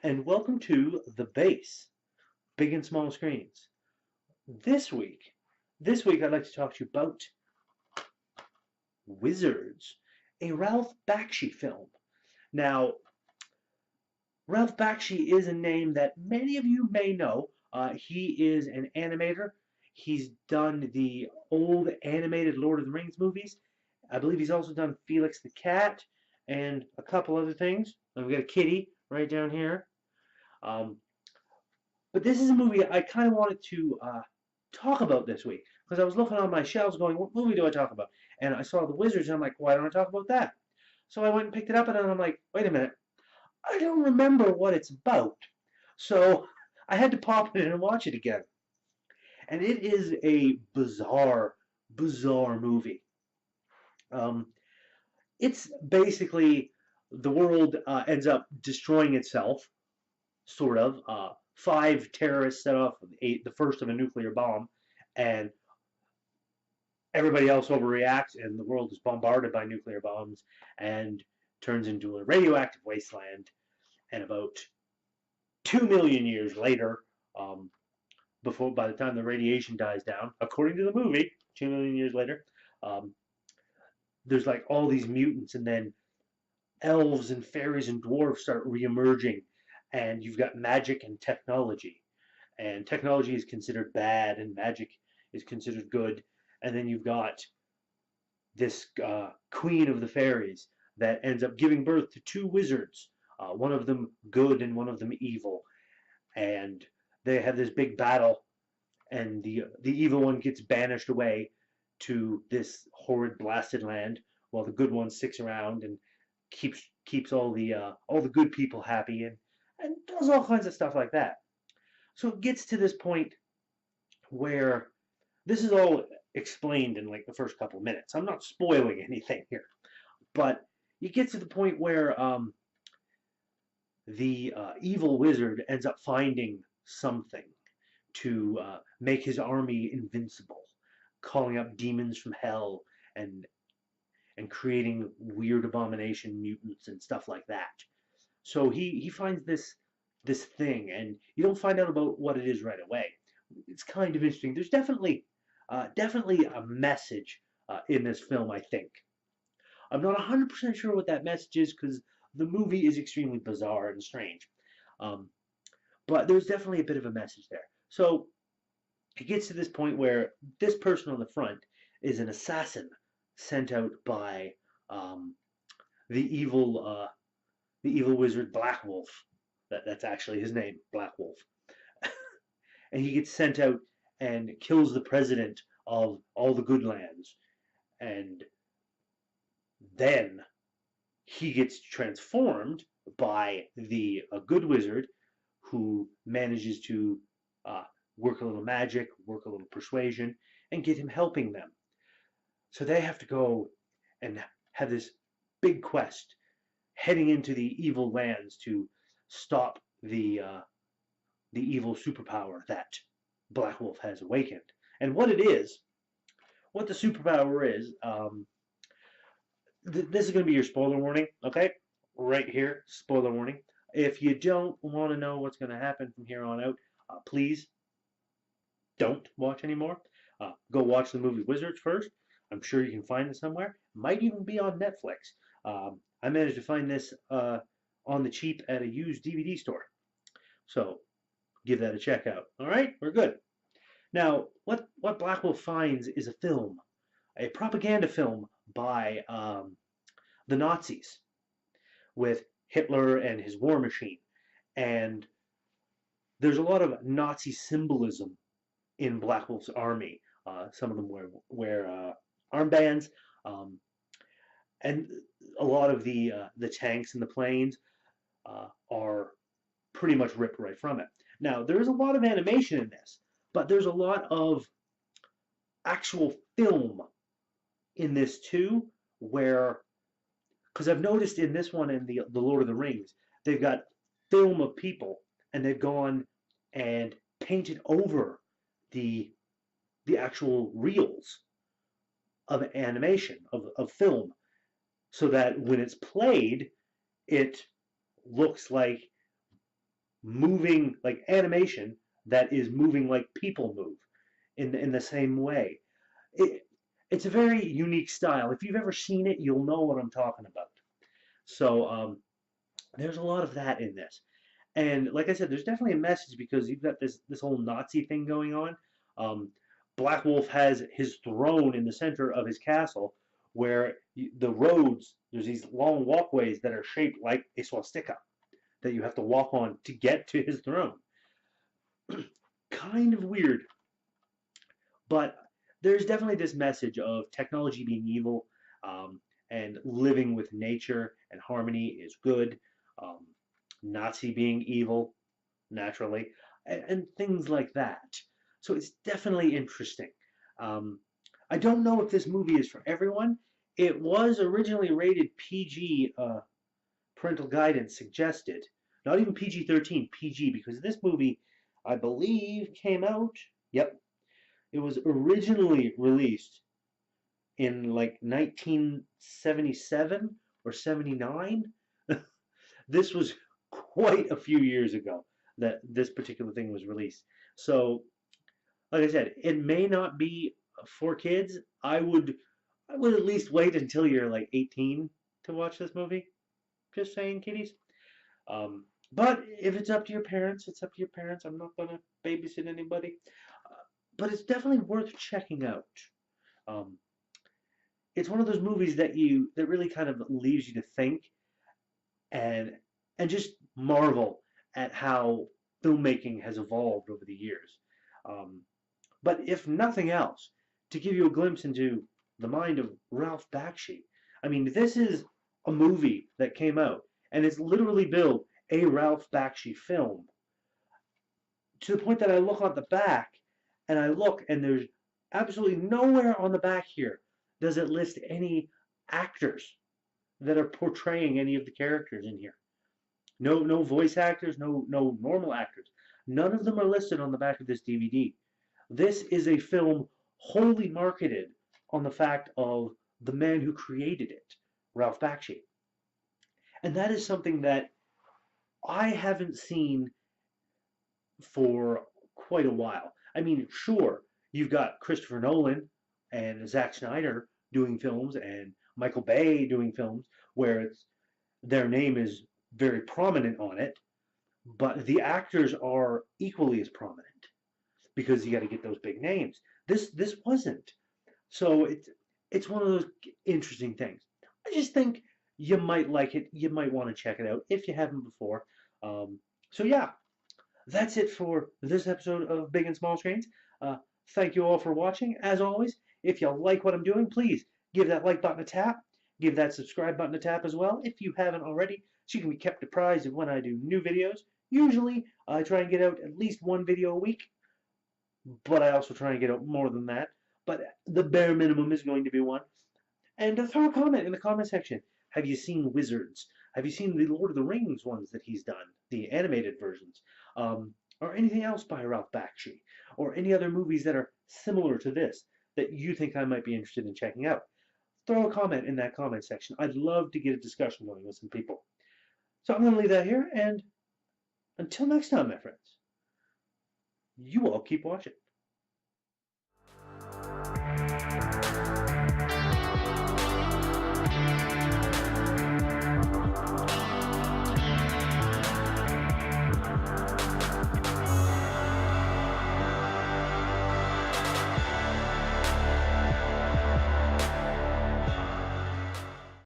and welcome to the B.A.S S, Big and Small Screens. This week, I'd like to talk to you about Wizards, a Ralph Bakshi film. Now, Ralph Bakshi is a name that many of you may know. He is an animator. He's done the old animated Lord of the Rings movies. I believe he's also done Felix the Cat and a couple other things. We've got a kitty right down here. Um, But this is a movie I kind of wanted to talk about this week because I was looking on my shelves going, what movie do I talk about? And I saw The Wizards and I'm like, why don't I talk about that? So I went and picked it up and then I'm like, wait a minute, I don't remember what it's about. So I had to pop it in and watch it again. And it is a bizarre, bizarre movie. Um, it's basically the world ends up destroying itself, sort of. Five terrorists set off the first of a nuclear bomb, and everybody else overreacts, and the world is bombarded by nuclear bombs and turns into a radioactive wasteland. And about 2 million years later, um, by the time the radiation dies down, according to the movie, 2 million years later, um, there's like all these mutants, and then elves and fairies and dwarves start reemerging, and you've got magic and technology. And technology is considered bad, and magic is considered good. And then you've got this queen of the fairies that ends up giving birth to two wizards, one of them good and one of them evil. And they have this big battle, and the evil one gets banished away to this horrid blasted land, while the good one sticks around and keeps all the good people happy and does all kinds of stuff like that. So it gets to this point where this is all explained in like the first couple of minutes. I'm not spoiling anything here, but you get to the point where the evil wizard ends up finding something to make his army invincible, calling up demons from hell and creating weird abomination mutants and stuff like that. So he finds this thing, and you don't find out about what it is right away. It's kind of interesting. There's definitely a message in this film, I think. I'm not 100% sure what that message is because the movie is extremely bizarre and strange. Um, but there's definitely a bit of a message there. So it gets to this point where this person on the front is an assassin sent out by um, the evil wizard Black Wolf. That's actually his name, Black Wolf. And he gets sent out and kills the president of all the good lands. And then he gets transformed by the good wizard who manages to uh, work a little magic, work a little persuasion, and get him helping them. So they have to go and have this big quest heading into the evil lands to stop the evil superpower that Black Wolf has awakened. And what the superpower is, this is going to be your spoiler warning, okay? Right here, spoiler warning. If you don't want to know what's going to happen from here on out, please don't watch anymore. Go watch the movie Wizards first. I'm sure you can find it somewhere. Might even be on Netflix. I managed to find this on the cheap at a used DVD store. So give that a check out. All right, we're good. Now, what Blackwell finds is a film, a propaganda film by the Nazis with Hitler and his war machine. And there's a lot of Nazi symbolism in Blackwell's army. Some of them wear armbands, um, and a lot of the tanks and the planes are pretty much ripped right from it. Now, there is a lot of animation in this, but there's a lot of actual film in this too, where because I've noticed in this one and the Lord of the Rings, they've got film of people and they've gone and painted over the the actual reels of animation of film so that when it's played, it looks like moving like animation that is moving like people move in the same way. It, it's a very unique style. If you've ever seen it, you'll know what I'm talking about. So there's a lot of that in this. And like I said, there's definitely a message because you've got this whole Nazi thing going on. Um, Black Wolf has his throne in the center of his castle, where the roads there's these long walkways that are shaped like a swastika that you have to walk on to get to his throne. Kind of weird, but there's definitely this message of technology being evil, um, and living with nature and harmony is good. Um, Nazi being evil, naturally, and things like that. So it's definitely interesting. Um, I don't know if this movie is for everyone. It was originally rated PG, parental guidance suggested. Not even PG-13, PG, because this movie, I believe, came out. Yep, it was originally released in like 1977 or 79. This was quite a few years ago that this particular thing was released. So, like I said, it may not be for kids. I would at least wait until you're like 18 to watch this movie. Just saying, kiddies. But if it's up to your parents, it's up to your parents. I'm not gonna babysit anybody. Uh, but it's definitely worth checking out. Um, it's one of those movies that really kind of leaves you to think and and just marvel at how filmmaking has evolved over the years. Um, but if nothing else, to give you a glimpse into the mind of Ralph Bakshi. I mean, this is a movie that came out, and it's literally billed a Ralph Bakshi film to the point that I look on the back and I look, and there's absolutely nowhere on the back here does it list any actors that are portraying any of the characters in here. No voice actors, no normal actors. None of them are listed on the back of this DVD. This is a film wholly marketed on the fact of the man who created it, Ralph Bakshi. And that is something that I haven't seen for quite a while. I mean, sure, you've got Christopher Nolan and Zack Snyder doing films and Michael Bay doing films where their name is very prominent on it, but the actors are equally as prominent because you got to get those big names. This wasn't. So it's one of those interesting things. I just think you might like it. You might want to check it out if you haven't before. Um, so yeah, that's it for this episode of Big and Small Screens. Uh, Thank you all for watching. As always, if you like what I'm doing, please give that like button a tap. Give that subscribe button a tap as well if you haven't already, so you can be kept apprised of when I do new videos. Usually, I try and get out at least one video a week, but I also try and get out more than that. But the bare minimum is going to be one. And throw a comment in the comment section. Have you seen Wizards? Have you seen the Lord of the Rings ones that he's done, the animated versions? Or anything else by Ralph Bakshi? Or any other movies that are similar to this that you think I might be interested in checking out? Throw a comment in that comment section. I'd love to get a discussion going with some people. So I'm going to leave that here, and until next time, my friends, you all keep watching.